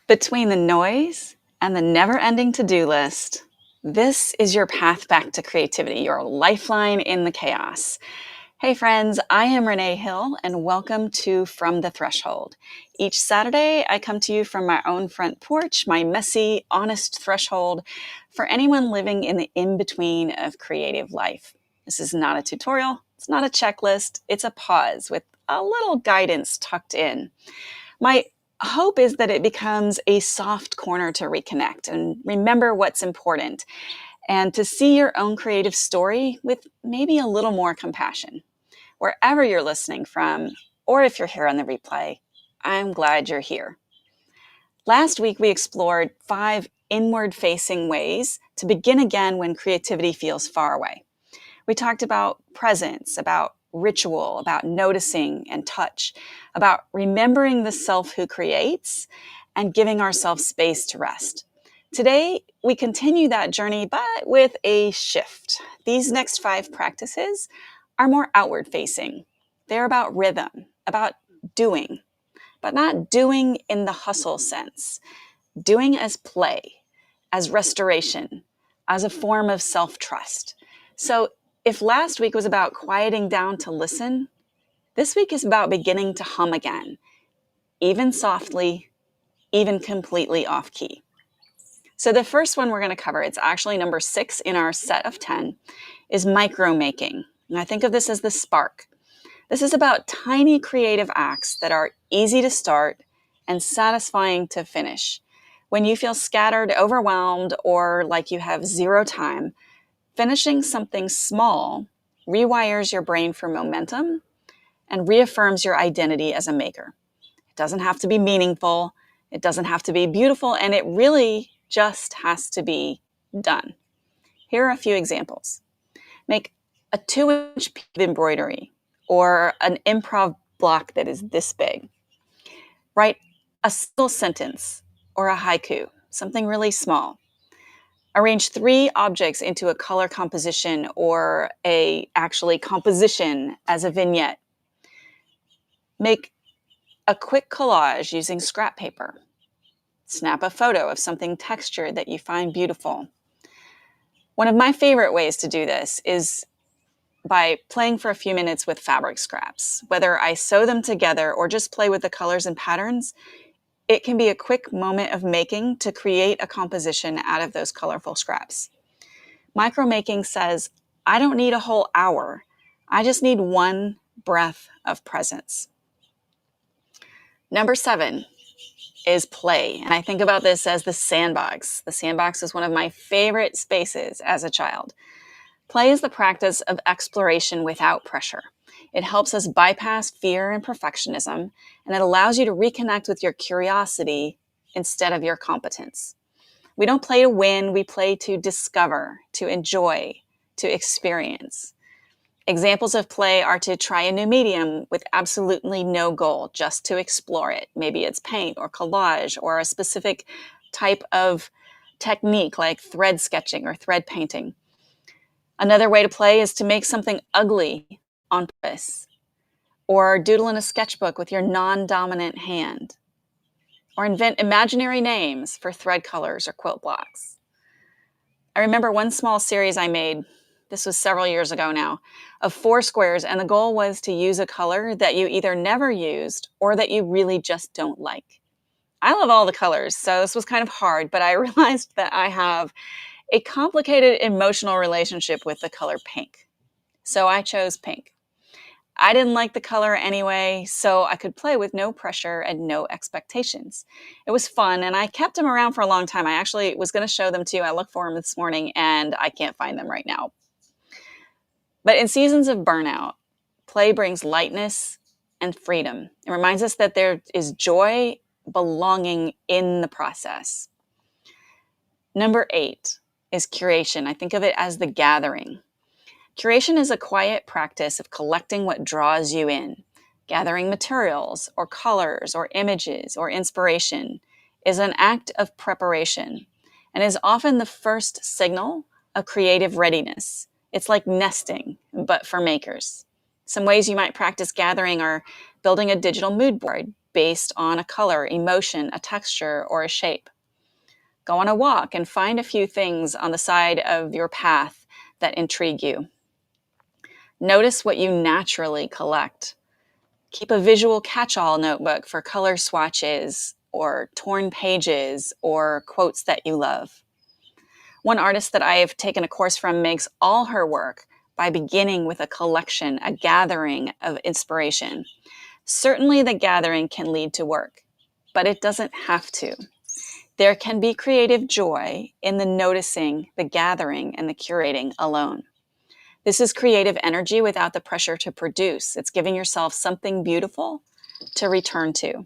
Between the noise and the never-ending to-do list, this is your path back to creativity, your lifeline in the chaos. Hey friends, I am Renee Hill and welcome to From the Threshold. Each Saturday, I come to you from my own front porch, my messy, honest threshold for anyone living in the in-between of creative life. This is not a tutorial, it's not a checklist, it's a pause with a little guidance tucked in. My hope is that it becomes a soft corner to reconnect and remember what's important and to see your own creative story with maybe a little more compassion. Wherever you're listening from, or if you're here on the replay, I'm glad you're here. Last week, we explored 5 inward-facing ways to begin again when creativity feels far away. We talked about presence, about ritual, about noticing and touch, about remembering the self who creates, and giving ourselves space to rest. Today, we continue that journey, but with a shift. These next 5 practices are more outward facing. They're about rhythm, about doing, but not doing in the hustle sense. Doing as play, as restoration, as a form of self-trust. So if last week was about quieting down to listen, this week is about beginning to hum again, even softly, even completely off key. So the first one we're going to cover, it's actually number 6 in our set of 10, is micro-making. And I think of this as the spark. This is about tiny creative acts that are easy to start and satisfying to finish. When you feel scattered, overwhelmed, or like you have zero time, finishing something small rewires your brain for momentum and reaffirms your identity as a maker. It doesn't have to be meaningful, it doesn't have to be beautiful, and it really just has to be done. Here are a few examples. Make a 2-inch piece of embroidery or an improv block that is this big. Write a single sentence or a haiku, something really small. Arrange 3 objects into a color composition or actually composition as a vignette. Make a quick collage using scrap paper. Snap a photo of something textured that you find beautiful. One of my favorite ways to do this is by playing for a few minutes with fabric scraps. Whether I sew them together or just play with the colors and patterns, it can be a quick moment of making to create a composition out of those colorful scraps. Micro-making says, I don't need a whole hour. I just need one breath of presence. Number 7 is play. And I think about this as the sandbox. The sandbox is one of my favorite spaces as a child. Play is the practice of exploration without pressure. It helps us bypass fear and perfectionism, and it allows you to reconnect with your curiosity instead of your competence. We don't play to win, we play to discover, to enjoy, to experience. Examples of play are to try a new medium with absolutely no goal, just to explore it. Maybe it's paint or collage or a specific type of technique like thread sketching or thread painting. Another way to play is to make something ugly on purpose, or doodle in a sketchbook with your non-dominant hand, or invent imaginary names for thread colors or quilt blocks. I remember one small series I made, this was several years ago now, of 4 squares, and the goal was to use a color that you either never used or that you really just don't like. I love all the colors, so this was kind of hard, but I realized that I have a complicated emotional relationship with the color pink. So I chose pink. I didn't like the color anyway, so I could play with no pressure and no expectations. It was fun, and I kept them around for a long time. I actually was going to show them to you. I looked for them this morning, and I can't find them right now. But in seasons of burnout, play brings lightness and freedom. It reminds us that there is joy belonging in the process. Number 8 is curation. I think of it as the gathering. Curation is a quiet practice of collecting what draws you in. Gathering materials or colors or images or inspiration is an act of preparation and is often the first signal of creative readiness. It's like nesting, but for makers. Some ways you might practice gathering are building a digital mood board, based on a color, emotion, a texture, or a shape. Go on a walk and find a few things on the side of your path that intrigue you. Notice what you naturally collect. Keep a visual catch-all notebook for color swatches or torn pages or quotes that you love. One artist that I have taken a course from makes all her work by beginning with a collection, a gathering of inspiration. Certainly the gathering can lead to work, but it doesn't have to. There can be creative joy in the noticing, the gathering, and the curating alone. This is creative energy without the pressure to produce. It's giving yourself something beautiful to return to.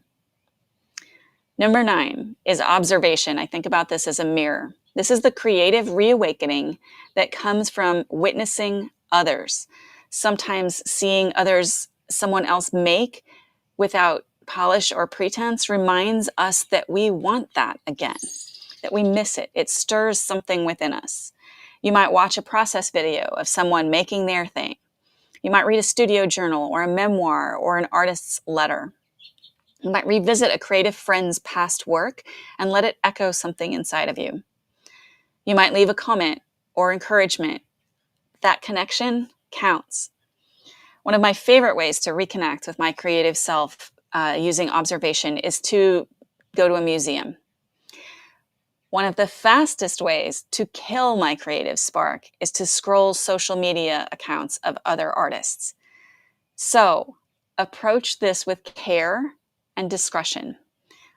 Number 9 is observation. I think about this as a mirror. This is the creative reawakening that comes from witnessing others. Sometimes seeing someone else make without polish or pretense reminds us that we want that again, that we miss it. It stirs something within us. You might watch a process video of someone making their thing. You might read a studio journal or a memoir or an artist's letter. You might revisit a creative friend's past work and let it echo something inside of you. You might leave a comment or encouragement. That connection counts. One of my favorite ways to reconnect with my creative self using observation is to go to a museum. One of the fastest ways to kill my creative spark is to scroll social media accounts of other artists. So, approach this with care and discretion.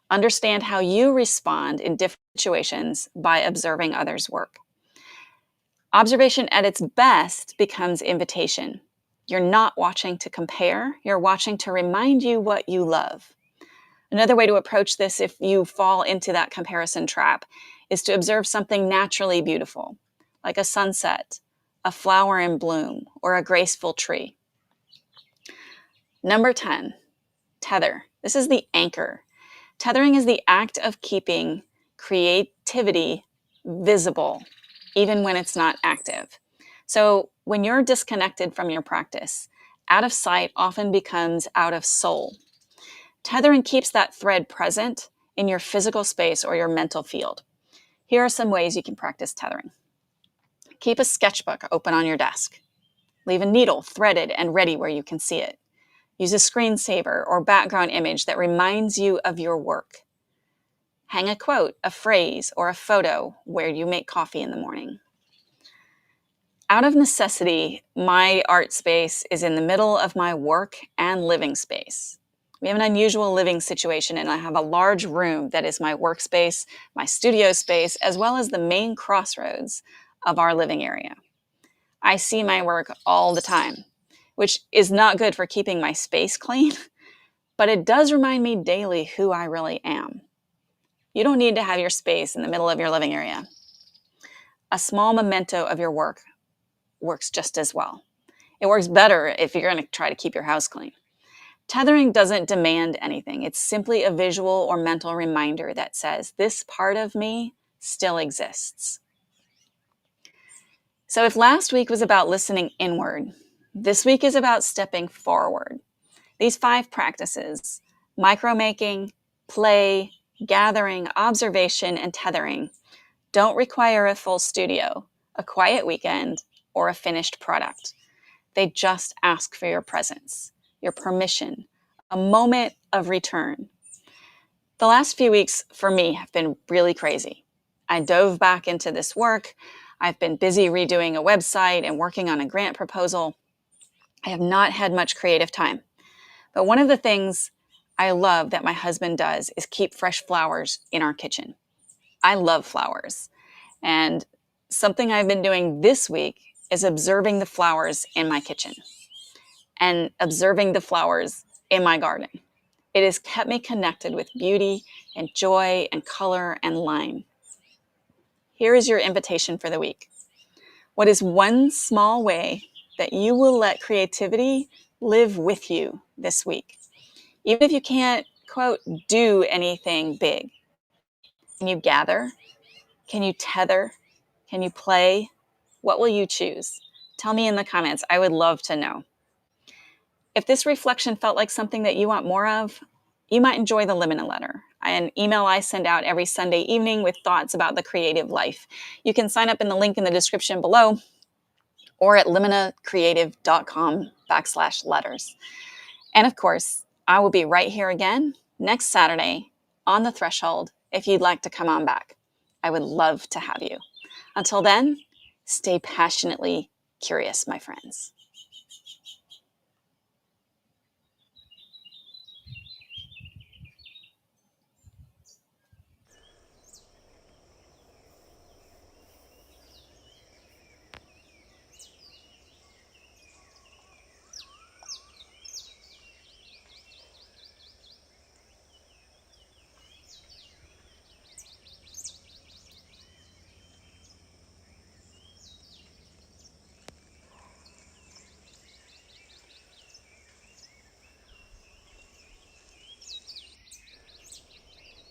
Understand how you respond in different situations by observing others' work. Observation at its best becomes invitation. You're not watching to compare, you're watching to remind you what you love. Another way to approach this, if you fall into that comparison trap, is to observe something naturally beautiful, like a sunset, a flower in bloom, or a graceful tree. Number 10, tether. This is the anchor. Tethering is the act of keeping creativity visible, even when it's not active. So when you're disconnected from your practice, out of sight often becomes out of soul. Tethering keeps that thread present in your physical space or your mental field. Here are some ways you can practice tethering. Keep a sketchbook open on your desk. Leave a needle threaded and ready where you can see it. Use a screensaver or background image that reminds you of your work. Hang a quote, a phrase, or a photo where you make coffee in the morning. Out of necessity, my art space is in the middle of my work and living space. We have an unusual living situation, and I have a large room that is my workspace, my studio space, as well as the main crossroads of our living area. I see my work all the time, which is not good for keeping my space clean, but it does remind me daily who I really am. You don't need to have your space in the middle of your living area. A small memento of your work works just as well. It works better if you're going to try to keep your house clean. Tethering doesn't demand anything. It's simply a visual or mental reminder that says, this part of me still exists. So if last week was about listening inward, this week is about stepping forward. These 5 practices, micromaking, play, gathering, observation, and tethering, don't require a full studio, a quiet weekend, or a finished product. They just ask for your presence, your permission, a moment of return. The last few weeks for me have been really crazy. I dove back into this work. I've been busy redoing a website and working on a grant proposal. I have not had much creative time. But one of the things I love that my husband does is keep fresh flowers in our kitchen. I love flowers. And something I've been doing this week is observing the flowers in my kitchen and observing the flowers in my garden. It has kept me connected with beauty and joy and color and line. Here is your invitation for the week. What is one small way that you will let creativity live with you this week? Even if you can't, quote, do anything big. Can you gather? Can you tether? Can you play? What will you choose? Tell me in the comments. I would love to know. If this reflection felt like something that you want more of, you might enjoy the Limina Letter, an email I send out every Sunday evening with thoughts about the creative life. You can sign up in the link in the description below or at liminacreative.com/letters. And of course, I will be right here again next Saturday on the threshold if you'd like to come on back. I would love to have you. Until then, stay passionately curious, my friends.